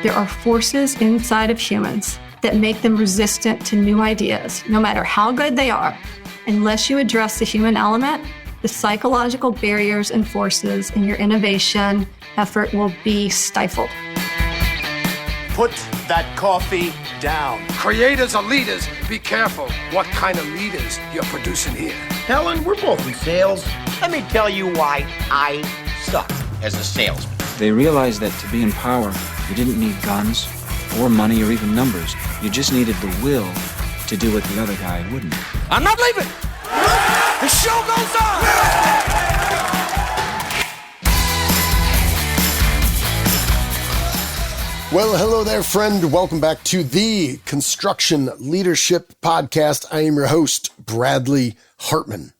There are forces inside of humans that make them resistant to new ideas, no matter how good they are. Unless you address the human element, the psychological barriers and forces in your innovation effort will be stifled. Put that coffee down. Creators are leaders. Be careful what kind of leaders you're producing here. Helen, we're both in sales. Let me tell you why I suck as a salesman. They realized that to be in power, you didn't need guns or money or even numbers. You just needed the will to do what the other guy wouldn't. I'm not leaving. The show goes on. Well, hello there, friend. Welcome back to the Construction Leadership Podcast. I am your host, Bradley Hartmann.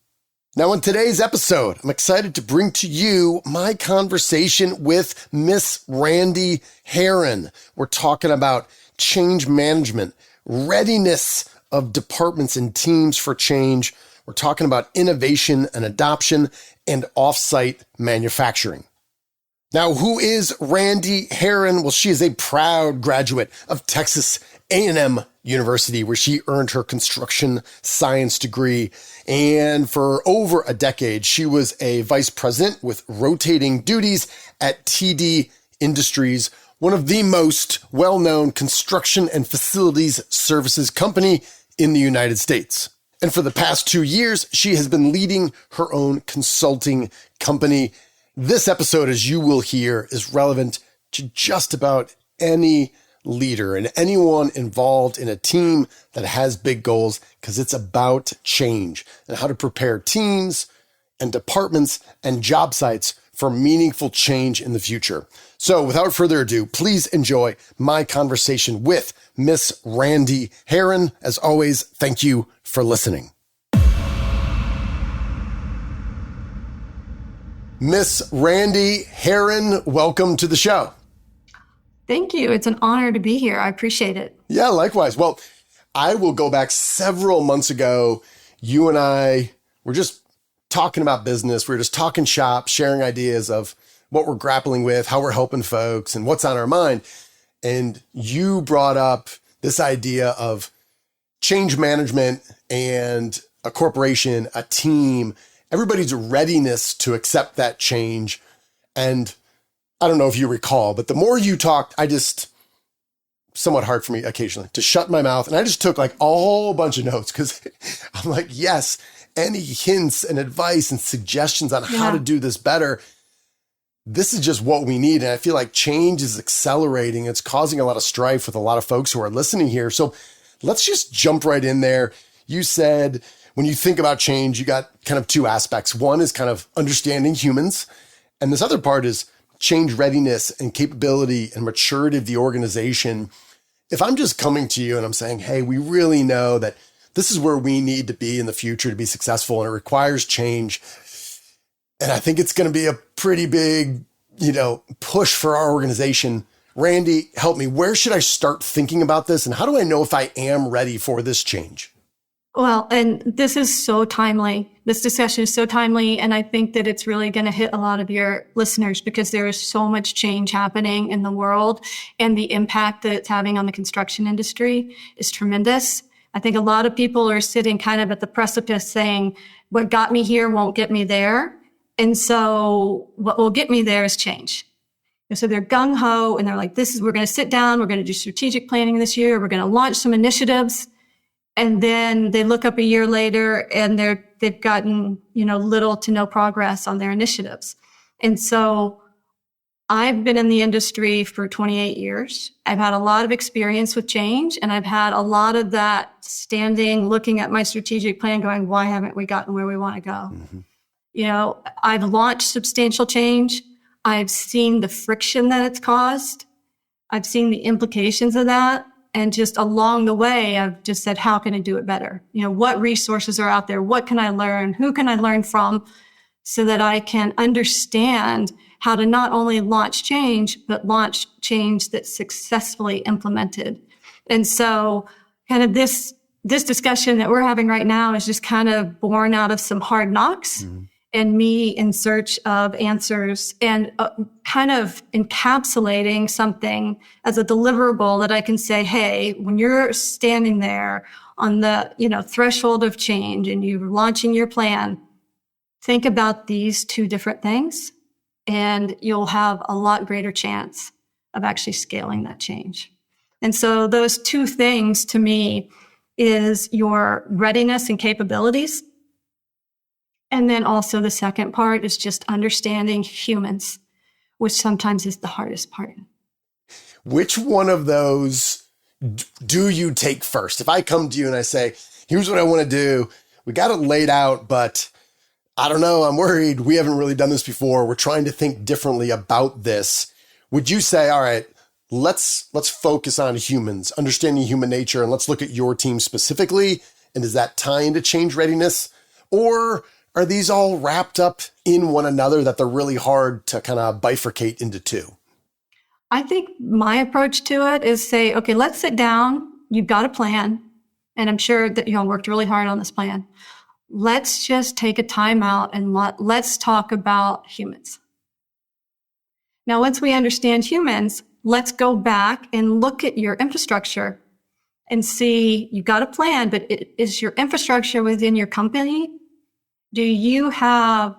Now, in today's episode, I'm excited to bring to you my conversation with Miss Randee Herrin. We're talking about change management, readiness of departments and teams for change. We're talking about innovation and adoption and offsite manufacturing. Now, who is Randee Herrin? Well, she is a proud graduate of Texas A&M University, where she earned her construction science degree. And for over a decade, she was a vice president with rotating duties at TD Industries, one of the most well-known construction and facilities services company in the United States. And for the past 2 years, she has been leading her own consulting company. This episode, as you will hear, is relevant to just about any leader and anyone involved in a team that has big goals, because it's about change and how to prepare teams and departments and job sites for meaningful change in the future. So without further ado, please enjoy my conversation with Miss Randee Herrin. As always, thank you for listening. Miss Randee Herrin, welcome to the show. Thank you. It's an honor to be here. I appreciate it. Yeah, likewise. Well, I will go back several months ago. You and I were just talking about business. We were just talking shop, sharing ideas of what we're grappling with, how we're helping folks, and what's on our mind. And you brought up this idea of change management and a corporation, a team, everybody's readiness to accept that change. And I don't know if you recall, but the more you talked, somewhat hard for me occasionally to shut my mouth. And I just took like a whole bunch of notes, because I'm like, yes, any hints and advice and suggestions on how to do this better. This is just what we need. And I feel like change is accelerating. It's causing a lot of strife with a lot of folks who are listening here. So let's just jump right in there. You said, when you think about change, you got kind of two aspects. One is kind of understanding humans. And this other part is change readiness and capability and maturity of the organization. If I'm just coming to you and I'm saying, hey, we really know that this is where we need to be in the future to be successful, and it requires change. And I think it's going to be a pretty big, push for our organization. Randee, help me. Where should I start thinking about this? And how do I know if I am ready for this change? Well, and this is so timely. This discussion is so timely. And I think that it's really going to hit a lot of your listeners, because there is so much change happening in the world, and the impact that it's having on the construction industry is tremendous. I think a lot of people are sitting kind of at the precipice saying, what got me here won't get me there. And so what will get me there is change. And so they're gung-ho, and they're like, we're going to sit down, we're going to do strategic planning this year, we're going to launch some initiatives. And then they look up a year later and they've gotten, little to no progress on their initiatives. And so I've been in the industry for 28 years. I've had a lot of experience with change, and I've had a lot of that standing, looking at my strategic plan going, why haven't we gotten where we want to go? Mm-hmm. I've launched substantial change. I've seen the friction that it's caused. I've seen the implications of that. And just along the way, I've just said, how can I do it better? What resources are out there? What can I learn? Who can I learn from, so that I can understand how to not only launch change, but launch change that's successfully implemented. And so kind of this discussion that we're having right now is just kind of born out of some hard knocks. Mm-hmm. and me in search of answers and kind of encapsulating something as a deliverable that I can say, hey, when you're standing there on the, threshold of change and you're launching your plan, think about these two different things and you'll have a lot greater chance of actually scaling that change. And so those two things to me is your readiness and capabilities. And then also the second part is just understanding humans, which sometimes is the hardest part. Which one of those do you take first? If I come to you and I say, here's what I want to do, we got it laid out, but I don't know, I'm worried. We haven't really done this before. We're trying to think differently about this. Would you say, all right, let's focus on humans, understanding human nature, and let's look at your team specifically? And does that tie into change readiness? Or are these all wrapped up in one another that they're really hard to kind of bifurcate into two? I think my approach to it is say, okay, let's sit down. You've got a plan. And I'm sure that you all worked really hard on this plan. Let's just take a time out and let's talk about humans. Now, once we understand humans, let's go back and look at your infrastructure and see, you've got a plan, but is your infrastructure within your company? Do you have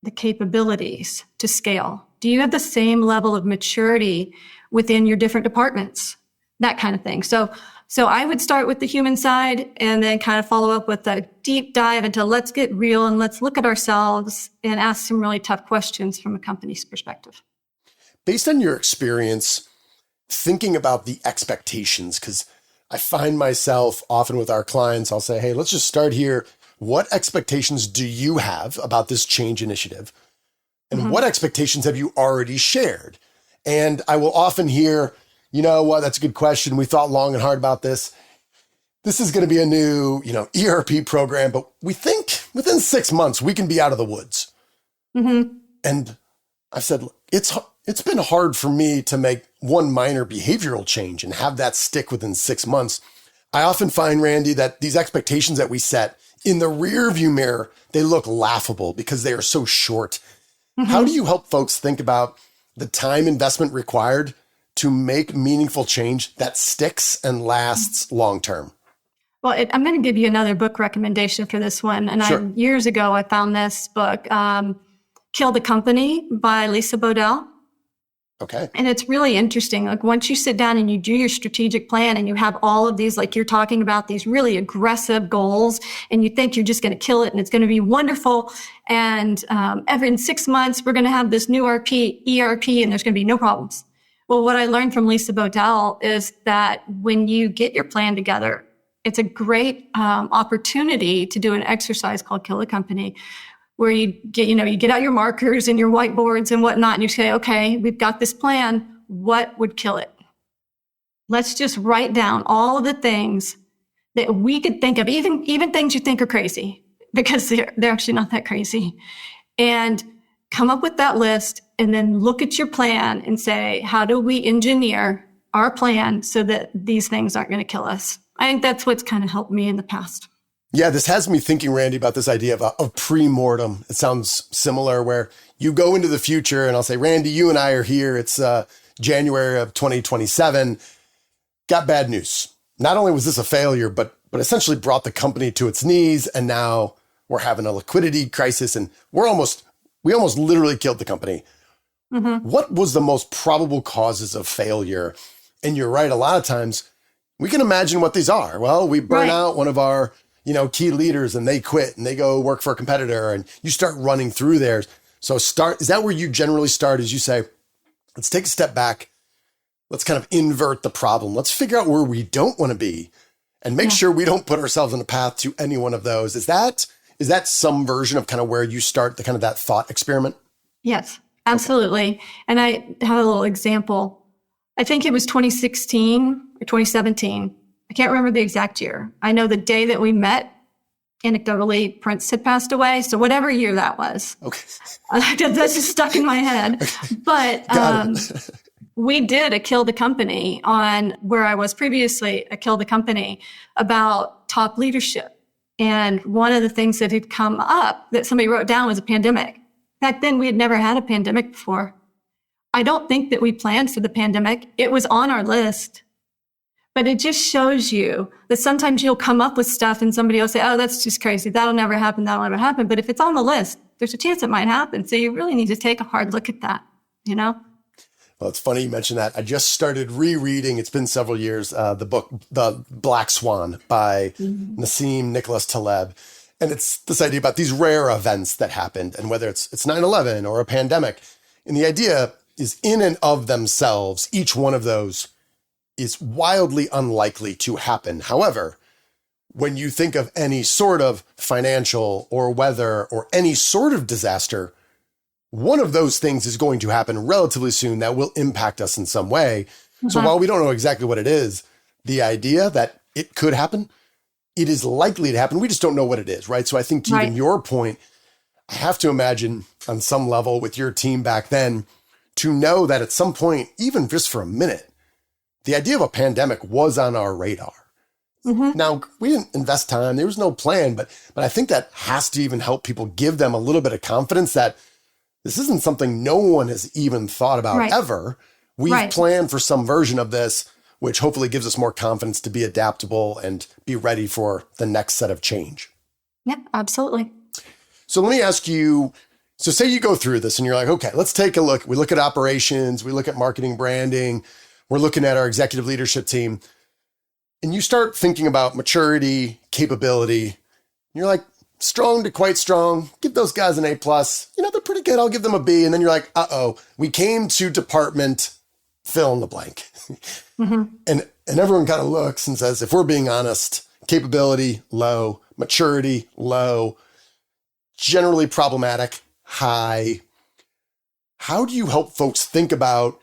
the capabilities to scale? Do you have the same level of maturity within your different departments? That kind of thing. So I would start with the human side and then kind of follow up with a deep dive into let's get real and let's look at ourselves and ask some really tough questions from a company's perspective. Based on your experience, thinking about the expectations, because I find myself often with our clients, I'll say, hey, let's just start here. What expectations do you have about this change initiative? And what expectations have you already shared? And I will often hear, you know what, that's a good question. We thought long and hard about this. This is going to be a new, ERP program, but we think within 6 months, we can be out of the woods. Mm-hmm. And I've said, it's been hard for me to make one minor behavioral change and have that stick within 6 months. I often find, Randee, that these expectations that we set in the rear view mirror, they look laughable because they are so short. Mm-hmm. How do you help folks think about the time investment required to make meaningful change that sticks and lasts long term? Well, I'm going to give you another book recommendation for this one. And Sure. Years ago, I found this book, Kill the Company by Lisa Bodell. Okay. And it's really interesting. Like once you sit down and you do your strategic plan and you have all of these, like you're talking about these really aggressive goals and you think you're just going to kill it and it's going to be wonderful. And in 6 months, we're going to have this new ERP and there's going to be no problems. Well, what I learned from Lisa Bodell is that when you get your plan together, it's a great opportunity to do an exercise called Kill the Company, where you get out your markers and your whiteboards and whatnot, and you say, okay, we've got this plan. What would kill it? Let's just write down all of the things that we could think of, even things you think are crazy, because they're actually not that crazy. And come up with that list and then look at your plan and say, how do we engineer our plan so that these things aren't going to kill us? I think that's what's kind of helped me in the past. Yeah, this has me thinking, Randee, about this idea of pre-mortem. It sounds similar where you go into the future and I'll say, Randee, you and I are here. It's January of 2027. Got bad news. Not only was this a failure, but essentially brought the company to its knees. And now we're having a liquidity crisis and we almost literally killed the company. Mm-hmm. What was the most probable causes of failure? And you're right. A lot of times we can imagine what these are. Well, we burn out one of our key leaders and they quit and they go work for a competitor and you start running through theirs. So is that where you generally start, as you say, let's take a step back. Let's kind of invert the problem. Let's figure out where we don't want to be and make sure we don't put ourselves on a path to any one of those. Is that some version of kind of where you start the kind of that thought experiment? Yes, absolutely. Okay. And I have a little example. I think it was 2016 or 2017. I can't remember the exact year. I know the day that we met, anecdotally, Prince had passed away. So whatever year that was. Okay. That's just stuck in my head. But we did a Kill the Company on where I was previously, a Kill the Company about top leadership And one of the things that had come up that somebody wrote down was a pandemic. Back then, we had never had a pandemic before. I don't think that we planned for the pandemic. It was on our list. But it just shows you that sometimes you'll come up with stuff and somebody will say, oh, that's just crazy. That'll never happen. That'll never happen. But if it's on the list, there's a chance it might happen. So you really need to take a hard look at that, you know? Well, it's funny you mentioned that. I just started rereading, it's been several years, the book, The Black Swan by Nassim Nicholas Taleb. And it's this idea about these rare events that happened, and whether it's 9/11 or a pandemic. And the idea is, in and of themselves, each one of those is wildly unlikely to happen. However, when you think of any sort of financial or weather or any sort of disaster, one of those things is going to happen relatively soon that will impact us in some way. So while we don't know exactly what it is, the idea that it could happen, it is likely to happen. We just don't know what it is, right? So I think to even your point, I have to imagine on some level with your team back then to know that at some point, even just for a minute, the idea of a pandemic was on our radar. Now, we didn't invest time. There was no plan, but I think that has to even help people, give them a little bit of confidence that this isn't something no one has even thought about ever. We've planned for some version of this, which hopefully gives us more confidence to be adaptable and be ready for the next set of change. Yeah, absolutely. So let me ask you, so say you go through this and you're like, okay, let's take a look. We look at operations, we look at marketing, branding, we're looking at our executive leadership team, and you start thinking about maturity, capability. And you're like, strong to quite strong, give those guys an A+. You know, they're pretty good. I'll give them a B. And then you're like, uh-oh, we came to department fill in the blank. And everyone kind of looks and says, if we're being honest, capability, low, maturity, low, generally problematic, high. How do you help folks think about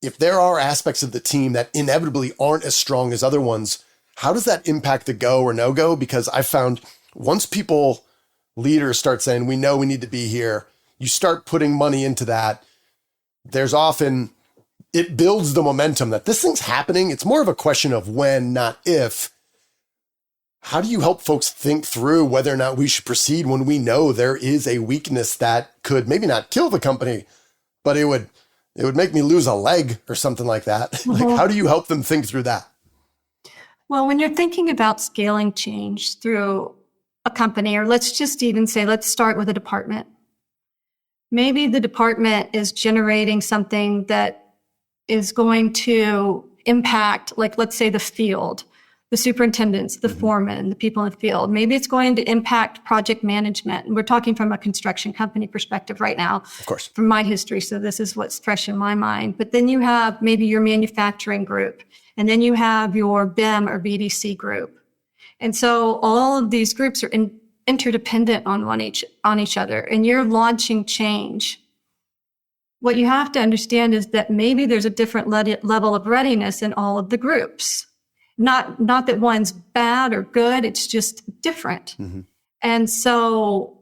if there are aspects of the team that inevitably aren't as strong as other ones, how does that impact the go or no go? Because I found once leaders start saying, we know we need to be here, you start putting money into that, there's often, it builds the momentum that this thing's happening. It's more of a question of when, not if. How do you help folks think through whether or not we should proceed when we know there is a weakness that could maybe not kill the company, but it would make me lose a leg or something like that? Like, how do you help them think through that? Well, when you're thinking about scaling change through a company, or let's just even say, let's start with a department. Maybe the department is generating something that is going to impact, like, let's say the field, the superintendents, the foremen, the people in the field. Maybe it's going to impact project management. And we're talking from a construction company perspective right now, of course, from my history. So this is what's fresh in my mind. But then you have maybe your manufacturing group, and then you have your BIM or VDC group. And so all of these groups are interdependent on each other, and you're launching change. What you have to understand is that maybe there's a different level of readiness in all of the groups. Not that one's bad or good, it's just different. And so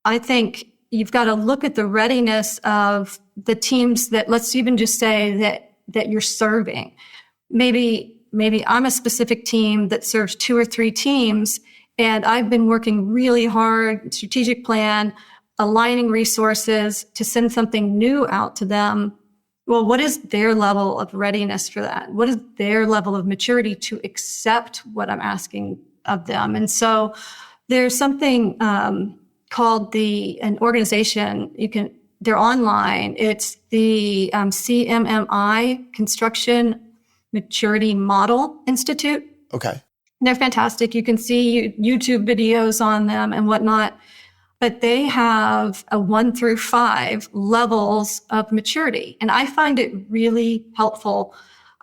I think you've got to look at the readiness of the teams that, let's even just say that you're serving. Maybe I'm a specific team that serves 2 or 3 teams, and I've been working really hard, strategic plan, aligning resources to send something new out to them. Well, what is their level of readiness for that? What is their level of maturity to accept what I'm asking of them? And so there's something called an organization, they're online. It's the CMMI, Construction Maturity Model Institute. Okay. They're fantastic. You can see YouTube videos on them and whatnot, but they have a 1 through 5 levels of maturity. And I find it really helpful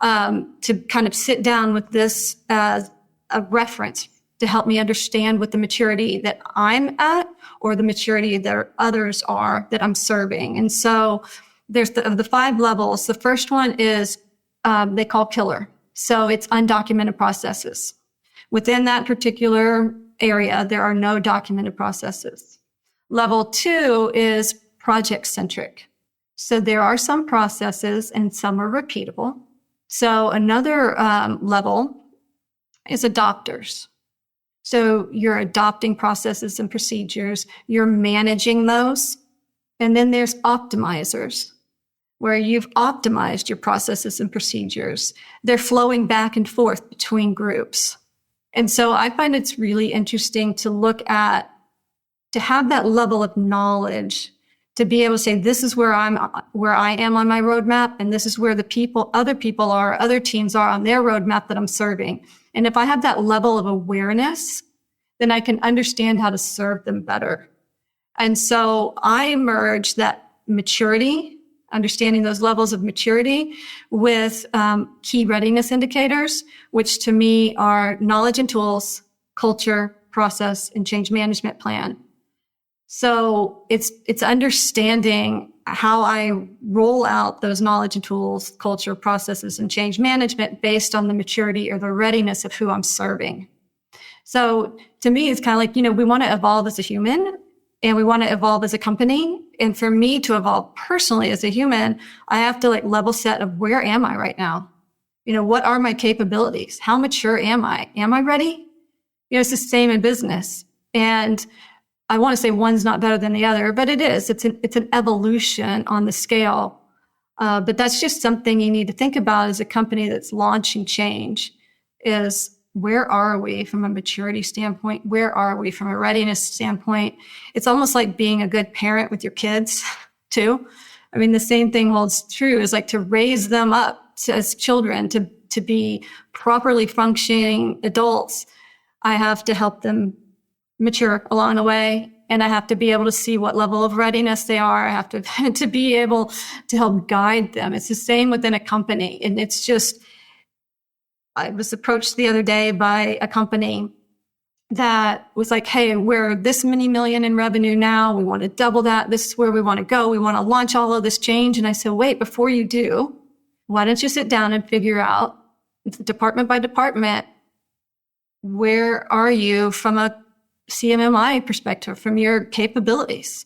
to kind of sit down with this as a reference to help me understand what the maturity that I'm at or the maturity that others are that I'm serving. And so there's of the 5 levels. The first one is they call killer. So it's undocumented processes. Within that particular area, there are no documented processes. Level 2 is project-centric. So there are some processes and some are repeatable. So another level is adopters. So you're adopting processes and procedures, you're managing those. And then there's optimizers, where you've optimized your processes and procedures. They're flowing back and forth between groups. And so I find it's really interesting to look at, to have that level of knowledge, to be able to say, this is where I am on my roadmap, and this is where other people are, other teams are on their roadmap that I'm serving. And if I have that level of awareness, then I can understand how to serve them better. And so I merge that maturity, understanding those levels of maturity, with key readiness indicators, which to me are knowledge and tools, culture, process, and change management plan. So it's understanding how I roll out those knowledge and tools, culture, processes, and change management based on the maturity or the readiness of who I'm serving. So to me, it's kind of like, we want to evolve as a human and we want to evolve as a company. And for me to evolve personally as a human, I have to level set of where am I right now? What are my capabilities? How mature am I? Am I ready? It's the same in business. And I want to say one's not better than the other, but it is. It's an evolution on the scale. But that's just something you need to think about as a company that's launching change is, where are we from a maturity standpoint? Where are we from a readiness standpoint? It's almost like being a good parent with your kids too. I mean, the same thing holds true, is to raise them up as children to be properly functioning adults. I have to help them mature along the way, and I have to be able to see what level of readiness they are. I have to be able to help guide them. It's the same within a company. And it's just, I was approached the other day by a company that was like, hey, we're this many million in revenue now. We want to double that. This is where we want to go. We want to launch all of this change. And I said, wait, before you do, why don't you sit down and figure out, department by department, where are you from a CMMI perspective, from your capabilities?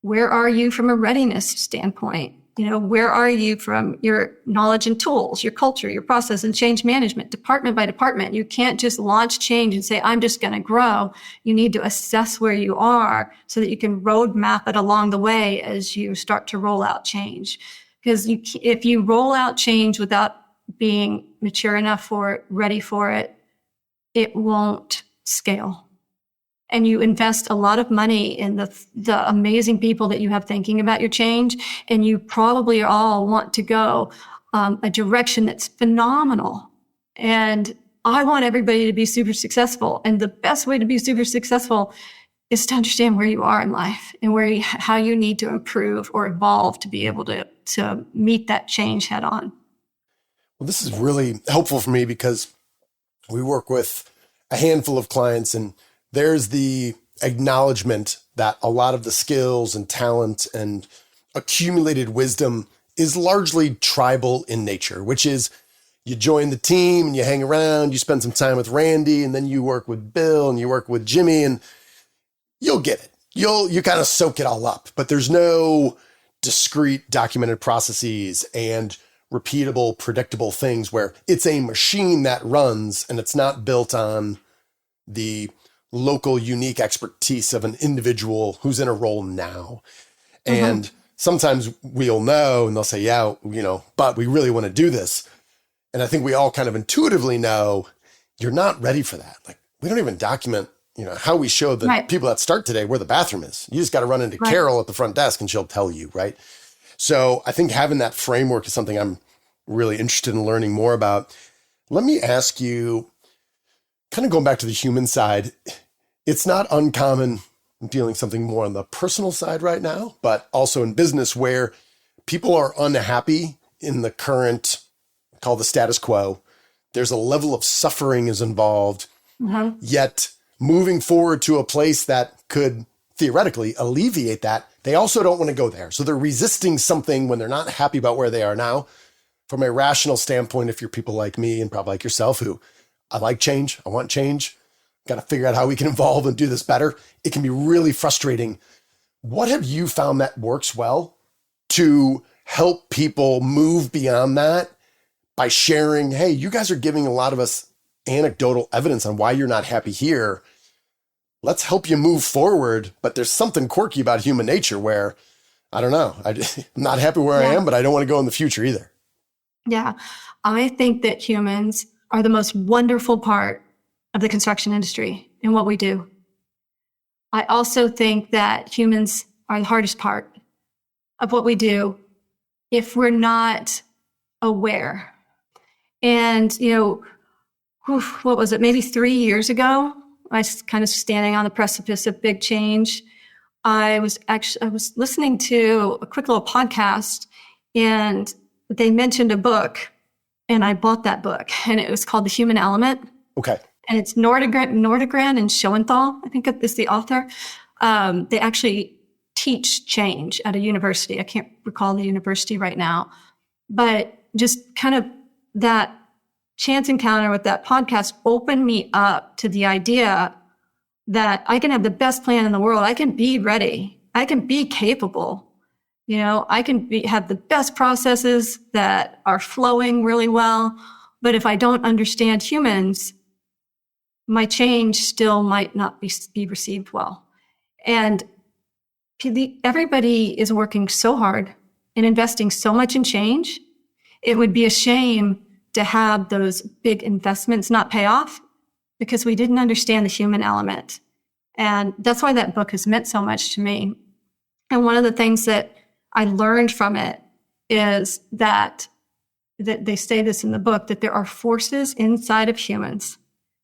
Where are you from a readiness standpoint? Where are you from your knowledge and tools, your culture, your process and change management, department by department? You can't just launch change and say, I'm just going to grow. You need to assess where you are so that you can roadmap it along the way as you start to roll out change. Because if you roll out change without being mature enough for it, ready for it, it won't scale. And you invest a lot of money in the amazing people that you have thinking about your change. And you probably all want to go a direction that's phenomenal. And I want everybody to be super successful. And the best way to be super successful is to understand where you are in life and how you need to improve or evolve to be able to meet that change head on. Well, this is really helpful for me because we work with a handful of clients, and there's the acknowledgement that a lot of the skills and talent and accumulated wisdom is largely tribal in nature, which is you join the team and you hang around, you spend some time with Randee, and then you work with Bill and you work with Jimmy, and you'll get it. You kind of soak it all up, but there's no discrete documented processes and repeatable, predictable things where it's a machine that runs and it's not built on the local unique expertise of an individual who's in a role now. Mm-hmm. And sometimes we'll know and they'll say, yeah, but we really want to do this. And I think we all kind of intuitively know you're not ready for that. We don't even document, how we show the people that start today where the bathroom is. You just got to run into Carol at the front desk and she'll tell you, right? So I think having that framework is something I'm really interested in learning more about. Let me ask you, kind of going back to the human side, it's not uncommon, I'm feeling something more on the personal side right now, but also in business where people are unhappy in the current, called the status quo. There's a level of suffering is involved, yet moving forward to a place that could theoretically alleviate that, they also don't want to go there. So they're resisting something when they're not happy about where they are now. From a rational standpoint, if you're people like me and probably like yourself, who I like change, I want change, got to figure out how we can evolve and do this better, it can be really frustrating. What have you found that works well to help people move beyond that by sharing, hey, you guys are giving a lot of us anecdotal evidence on why you're not happy here. Let's help you move forward. But there's something quirky about human nature where, I don't know, I'm not happy where I am, but I don't want to go in the future either. Yeah. I think that humans are the most wonderful part of the construction industry in what we do. I also think that humans are the hardest part of what we do if we're not aware. And, what was it? Maybe 3 years ago, I was kind of standing on the precipice of big change. I was listening to a quick little podcast, and they mentioned a book, and I bought that book, and it was called The Human Element. Okay. And it's Nordegren and Schoenthal, I think is the author. They actually teach change at a university. I can't recall the university right now. But just kind of that chance encounter with that podcast opened me up to the idea that I can have the best plan in the world. I can be ready. I can be capable. I can have the best processes that are flowing really well. But if I don't understand humans, my change still might not be received well. And everybody is working so hard and investing so much in change. It would be a shame to have those big investments not pay off because we didn't understand the human element. And that's why that book has meant so much to me. And one of the things that I learned from it is that they say this in the book, that there are forces inside of humans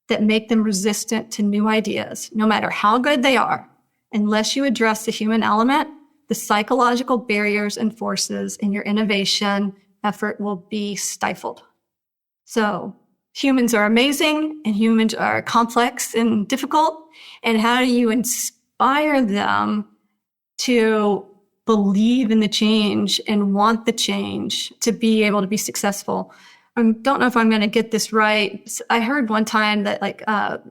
that make them resistant to new ideas, no matter how good they are. Unless you address the human element, the psychological barriers and forces in your innovation effort will be stifled. So humans are amazing and humans are complex and difficult. And how do you inspire them to believe in the change and want the change to be able to be successful? I don't know if I'm going to get this right. I heard one time that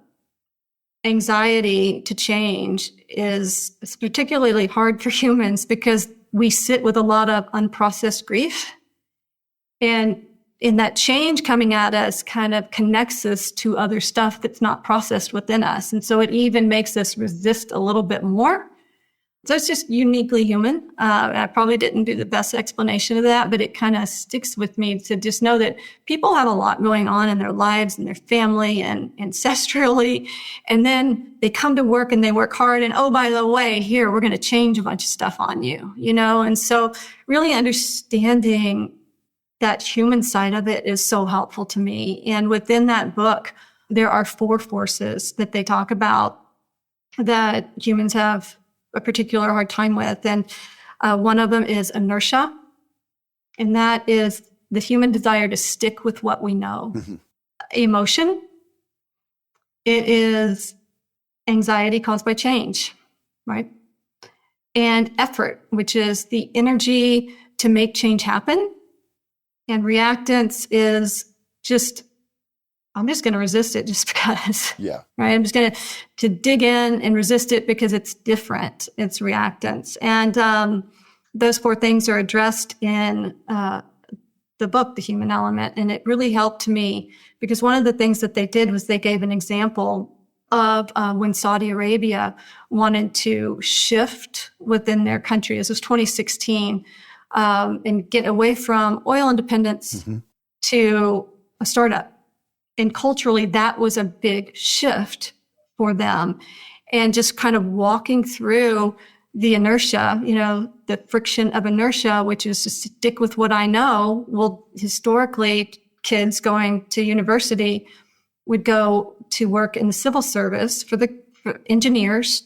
anxiety to change is particularly hard for humans because we sit with a lot of unprocessed grief. And in that change coming at us kind of connects us to other stuff that's not processed within us. And so it even makes us resist a little bit more. So it's just uniquely human. I probably didn't do the best explanation of that, but it kind of sticks with me to just know that people have a lot going on in their lives and their family and ancestrally. And then they come to work and they work hard. And, oh, by the way, here, we're going to change a bunch of stuff on you, And so really understanding that human side of it is so helpful to me. And within that book, there are 4 forces that they talk about that humans have a particular hard time with. And one of them is inertia. And that is the human desire to stick with what we know. Mm-hmm. Emotion. It is anxiety caused by change, right? And effort, which is the energy to make change happen. And reactance is I'm just going to resist it just because. Yeah. Right. I'm just going to dig in and resist it because it's different. It's reactance. And those 4 things are addressed in the book, The Human Element. And it really helped me because one of the things that they did was they gave an example of when Saudi Arabia wanted to shift within their country. This was 2016. And get away from oil independence to a startup. And culturally, that was a big shift for them. And just kind of walking through the inertia, the friction of inertia, which is to stick with what I know. Well, historically, kids going to university would go to work in the civil service for engineers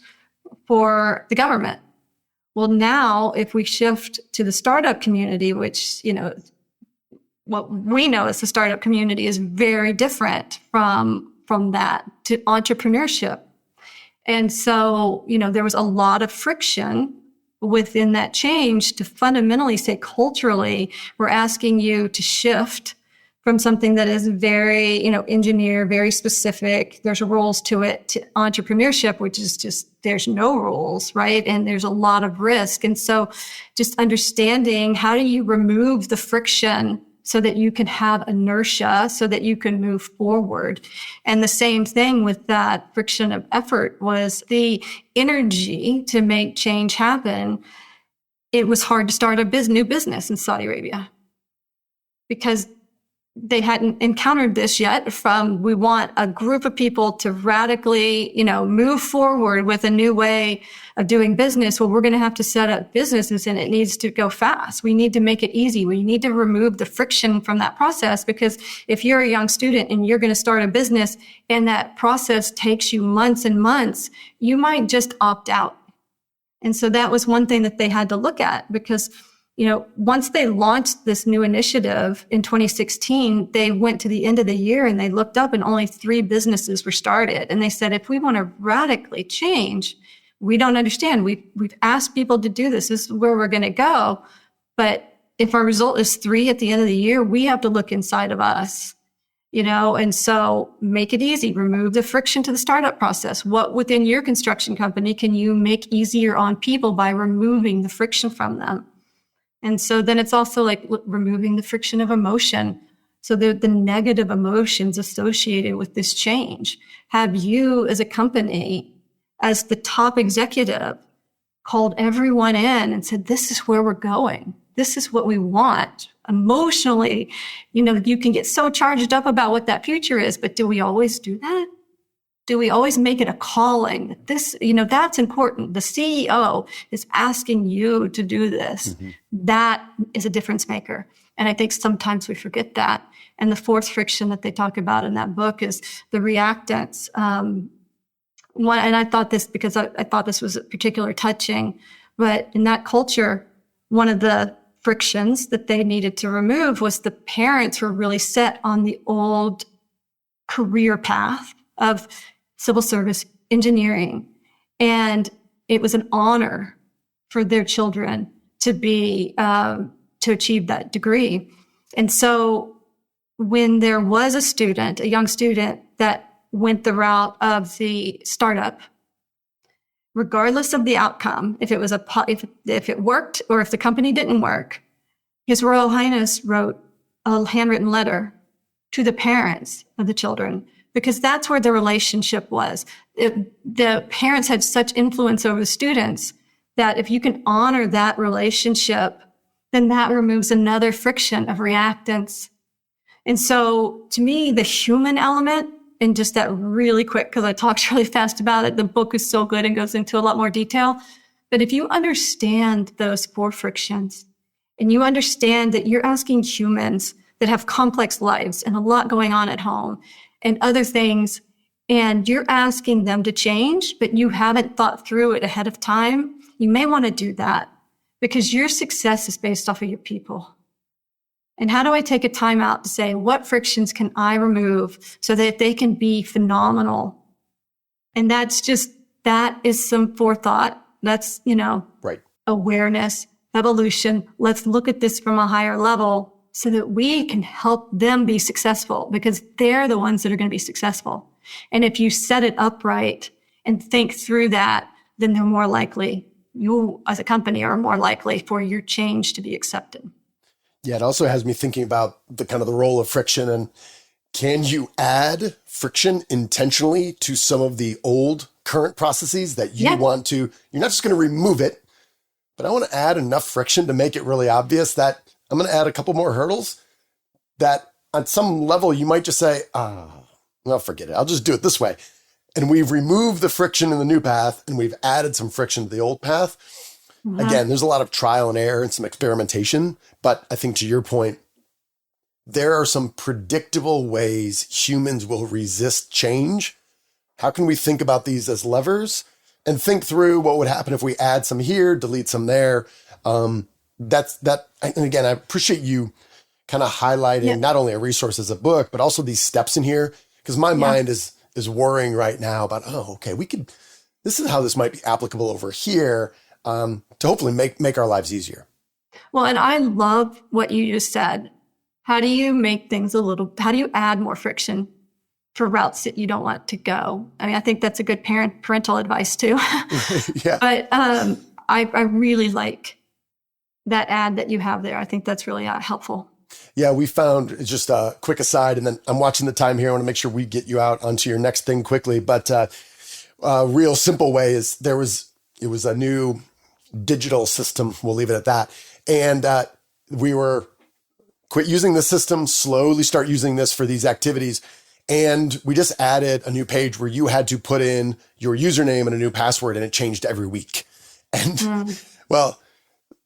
for the government. Well, now if we shift to the startup community, which, what we know as the startup community is very different from that to entrepreneurship. And so, there was a lot of friction within that change to fundamentally say culturally, we're asking you to shift from something that is very, engineer, very specific. There's rules to it, to entrepreneurship, which is just, there's no rules, right? And there's a lot of risk. And so just understanding how do you remove the friction so that you can have inertia, so that you can move forward. And the same thing with that friction of effort was the energy to make change happen. It was hard to start a new business in Saudi Arabia because they hadn't encountered this yet from, we want a group of people to radically, move forward with a new way of doing business. Well, we're going to have to set up businesses and it needs to go fast. We need to make it easy. We need to remove the friction from that process, because if you're a young student and you're going to start a business and that process takes you months and months, you might just opt out. And so that was one thing that they had to look at, because once they launched this new initiative in 2016, they went to the end of the year and they looked up and only 3 businesses were started. And they said, if we want to radically change, we don't understand. We've asked people to do this. This is where we're going to go. But if our result is 3 at the end of the year, we have to look inside of us, and so make it easy. Remove the friction to the startup process. What within your construction company can you make easier on people by removing the friction from them? And so then it's also like removing the friction of emotion. So the negative emotions associated with this change. Have you as a company, as the top executive, called everyone in and said, this is where we're going. This is what we want. Emotionally, you can get so charged up about what that future is, but do we always do that? Do we always make it a calling? This, that's important. The CEO is asking you to do this. Mm-hmm. That is a difference maker. And I think sometimes we forget that. And the 4th friction that they talk about in that book is the reactance. And I thought this because I thought this was particularly touching. But in that culture, one of the frictions that they needed to remove was the parents were really set on the old career path of civil service engineering. And it was an honor for their children to be, to achieve that degree. And so when there was a young student that went the route of the startup, regardless of the outcome, if it worked or if the company didn't work, His Royal Highness wrote a handwritten letter to the parents of the children, because that's where the relationship was. The parents had such influence over the students that if you can honor that relationship, then that removes another friction of reactance. And so to me, the human element, and just that really quick, because I talked really fast about it, the book is so good and goes into a lot more detail. But if you understand those 4 frictions, and you understand that you're asking humans that have complex lives and a lot going on at home and other things, and you're asking them to change, but you haven't thought through it ahead of time, you may want to do that, because your success is based off of your people. And how do I take a time out to say, what frictions can I remove so that they can be phenomenal? And that is some forethought. That's, right. Awareness, evolution. Let's look at this from a higher level so that we can help them be successful, because they're the ones that are going to be successful. And if you set it up right and think through that, then they're more likely, you as a company are more likely for your change to be accepted. Yeah, it also has me thinking about the kind of the role of friction, and can you add friction intentionally to some of the old current processes that you want to, you're not just going to remove it, but I want to add enough friction to make it really obvious that I'm going to add a couple more hurdles that on some level you might just say, well, forget it. I'll just do it this way. And we've removed the friction in the new path and we've added some friction to the old path. Mm-hmm. Again, there's a lot of trial and error and some experimentation, but I think to your point, there are some predictable ways humans will resist change. How can we think about these as levers and think through what would happen if we add some here, delete some there? And again, I appreciate you kind of highlighting not only a resource as a book, but also these steps in here, because my mind is worrying right now about, this is how this might be applicable over here, to hopefully make our lives easier. Well, and I love what you just said. How do you make things how do you add more friction for routes that you don't want to go? I mean, I think that's a good parental advice too. Yeah. But I really like that ad that you have there. I think that's really helpful. Yeah, we found, just a quick aside, and then I'm watching the time here. I want to make sure we get you out onto your next thing quickly. But a real simple way is it was a new digital system. We'll leave it at that. And we were quit using the system, slowly start using this for these activities. And we just added a new page where you had to put in your username and a new password, and it changed every week. And well,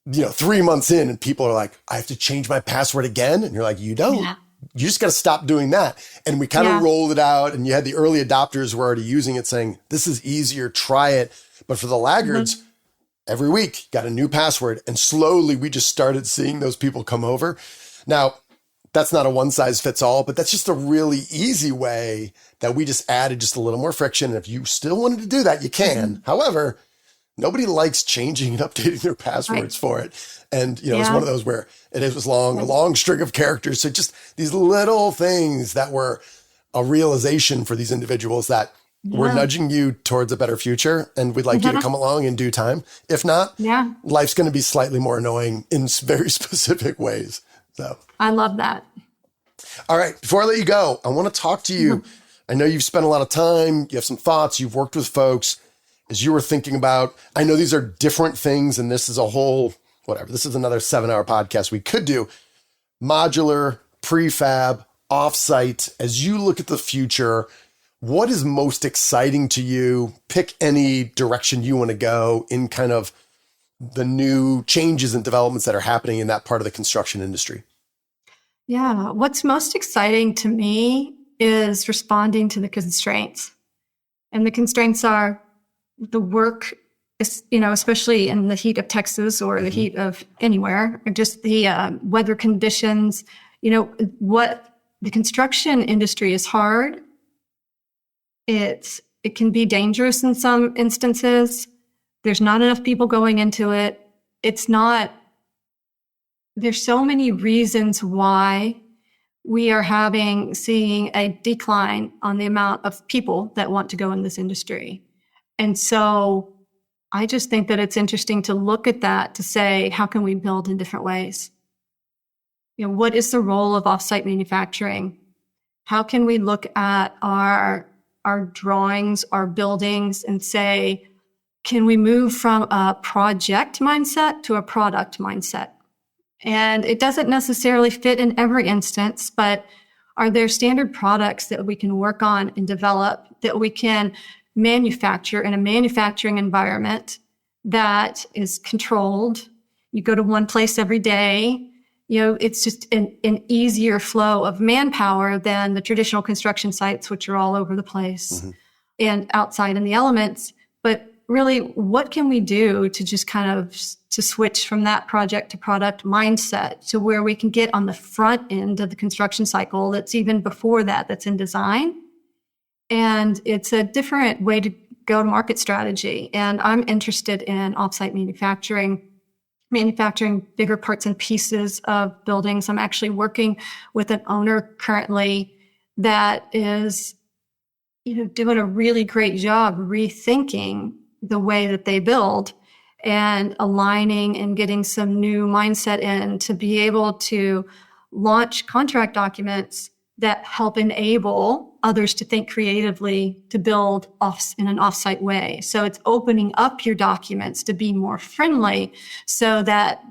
3 months in and people are like, I have to change my password again. And you're like, you don't. Yeah. You just got to stop doing that. And we kind of rolled it out, and you had the early adopters who were already using it saying, this is easier, try it. But for the laggards, every week got a new password. And slowly we just started seeing those people come over. Now, that's not a one size fits all, but that's just a really easy way that we just added just a little more friction. And if you still wanted to do that, you can. However, nobody likes changing and updating their passwords for it. And, it's one of those where it was a long string of characters. So just these little things that were a realization for these individuals that we're nudging you towards a better future. And we'd like you to come along in due time. If not, life's going to be slightly more annoying in very specific ways. So I love that. All right. Before I let you go, I want to talk to you. I know you've spent a lot of time. You have some thoughts. You've worked with folks. As you were thinking about, I know these are different things, and this is a whole, whatever. This is another 7-hour podcast we could do. Modular, prefab, offsite. As you look at the future, what is most exciting to you? Pick any direction you want to go in kind of the new changes and developments that are happening in that part of the construction industry. Yeah. What's most exciting to me is responding to the constraints. And the constraints are the work, especially in the heat of Texas or the heat of anywhere, or just the weather conditions. What the construction industry is hard. It can be dangerous in some instances. There's not enough people going into it. There's so many reasons why we are seeing a decline on the amount of people that want to go in this industry. And so I just think that it's interesting to look at that to say, how can we build in different ways? What is the role of offsite manufacturing? How can we look at our drawings, our buildings, and say, can we move from a project mindset to a product mindset? And it doesn't necessarily fit in every instance, but are there standard products that we can work on and develop that we can manufacture in a manufacturing environment that is controlled? You go to one place every day. It's just an easier flow of manpower than the traditional construction sites, which are all over the place and outside in the elements. But really, what can we do to just kind of to switch from that project to product mindset to where we can get on the front end of the construction cycle that's even before that, that's in design? And it's a different way to go to market strategy. And I'm interested in offsite manufacturing bigger parts and pieces of buildings. I'm actually working with an owner currently that is, doing a really great job rethinking the way that they build and aligning and getting some new mindset in to be able to launch contract documents that help enable others to think creatively to build in an offsite way. So it's opening up your documents to be more friendly so that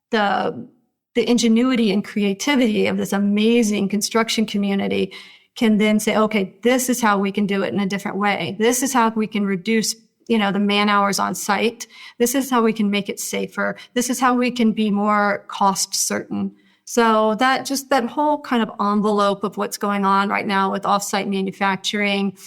the ingenuity and creativity of this amazing construction community can then say, okay, this is how we can do it in a different way. This is how we can reduce the man hours on site. This is how we can make it safer. This is how we can be more cost certain. So that whole kind of envelope of what's going on right now with offsite manufacturing,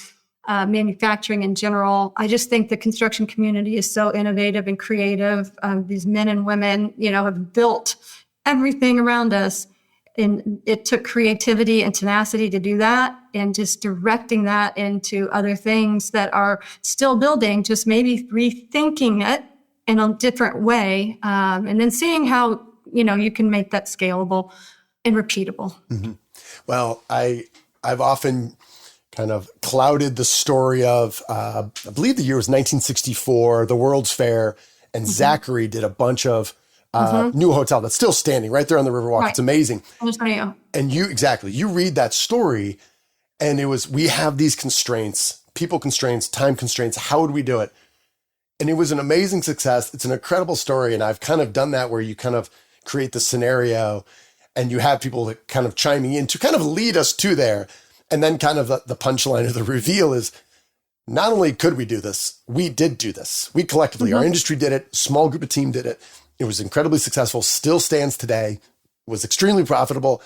manufacturing in general, I just think the construction community is so innovative and creative. These men and women, have built everything around us. And it took creativity and tenacity to do that, and just directing that into other things that are still building, just maybe rethinking it in a different way, and then seeing how, you can make that scalable and repeatable. Mm-hmm. Well, I've often kind of clouded the story of, I believe the year was 1964, the World's Fair, and Zachary did a bunch of new hotel that's still standing right there on the Riverwalk. Right. It's amazing. I'm just telling you. And you read that story and we have these constraints, people constraints, time constraints. How would we do it? And it was an amazing success. It's an incredible story. And I've kind of done that where you kind of create the scenario and you have people that kind of chiming in to kind of lead us to there. And then kind of the punchline or the reveal is not only could we do this, we did do this. We collectively, our industry did it, small group of team did it. It was incredibly successful, still stands today, was extremely profitable.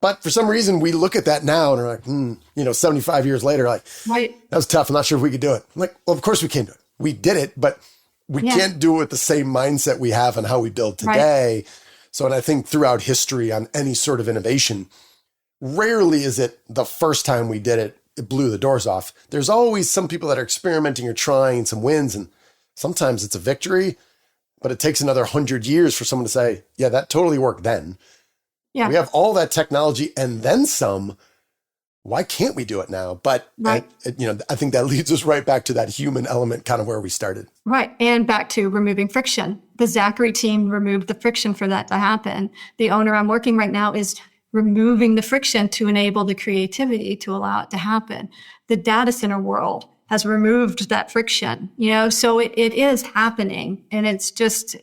But for some reason, we look at that now and are like, 75 years later, like, Right. that was tough. I'm not sure if we could do it. I'm like, well, of course we can do it. We did it, but we can't do it with the same mindset we have on how we build today. Right. So, and I think throughout history on any sort of innovation, rarely is it the first time we did it, it blew the doors off. There's always some people that are experimenting or trying some wins, and sometimes it's a victory, but it takes another 100 years for someone to say, yeah, that totally worked then. Yeah. We have all that technology and then some. Why can't we do it now? But, I think that leads us right back to that human element, kind of where we started. Right. And back to removing friction. The Zachary team removed the friction for that to happen. The owner I'm working right now is removing the friction to enable the creativity to allow it to happen. The data center world has removed that friction, so it is happening, and it's just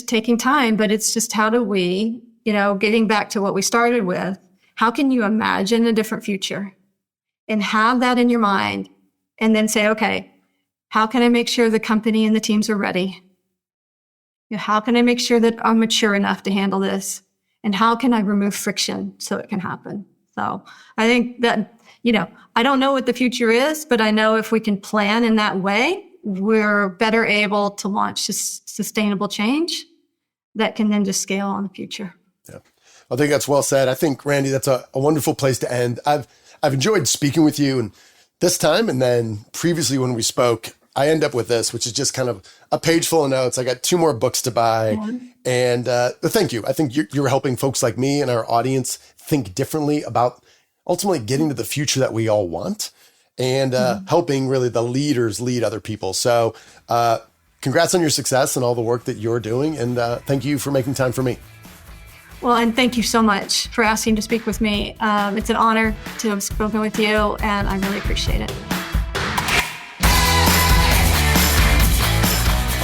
taking time, but it's just how do we, getting back to what we started with, how can you imagine a different future and have that in your mind and then say, okay, how can I make sure the company and the teams are ready? How can I make sure that I'm mature enough to handle this? And how can I remove friction so it can happen? So I think that, I don't know what the future is, but I know if we can plan in that way, we're better able to launch sustainable change that can then just scale on the future. Yeah, I think that's well said. I think, Randee, that's a wonderful place to end. I've enjoyed speaking with you, and this time, and then previously when we spoke, I end up with this, which is just kind of a page full of notes. I got 2 more books to buy. And thank you. I think you're helping folks like me and our audience think differently about ultimately getting to the future that we all want and helping really the leaders lead other people. So congrats on your success and all the work that you're doing. And thank you for making time for me. Well, and thank you so much for asking to speak with me. It's an honor to have spoken with you, and I really appreciate it.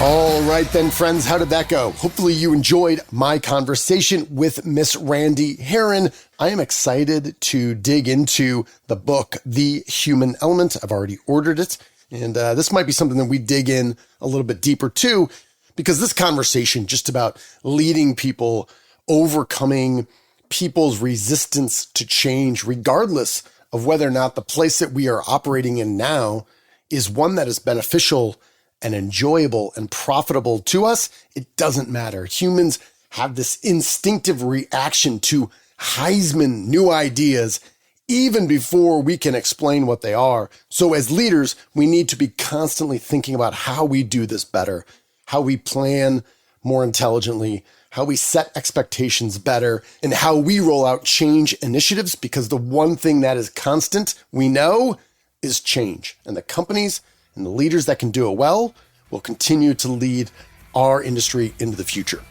All right then, friends, how did that go? Hopefully you enjoyed my conversation with Miss Randee Herrin. I am excited to dig into the book, The Human Element. I've already ordered it, and this might be something that we dig in a little bit deeper too, because this conversation just about leading people, overcoming people's resistance to change, regardless of whether or not the place that we are operating in now is one that is beneficial and enjoyable and profitable to us, it doesn't matter. Humans have this instinctive reaction to Heisman new ideas even before we can explain what they are. So as leaders, we need to be constantly thinking about how we do this better, how we plan more intelligently, how we set expectations better, and how we roll out change initiatives, because the one thing that is constant, we know, is change. And the companies and the leaders that can do it well will continue to lead our industry into the future.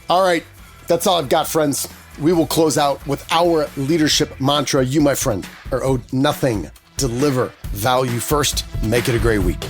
All right, that's all I've got, friends. We will close out with our leadership mantra. You, my friend, are owed nothing. Deliver value first. Make it a great week.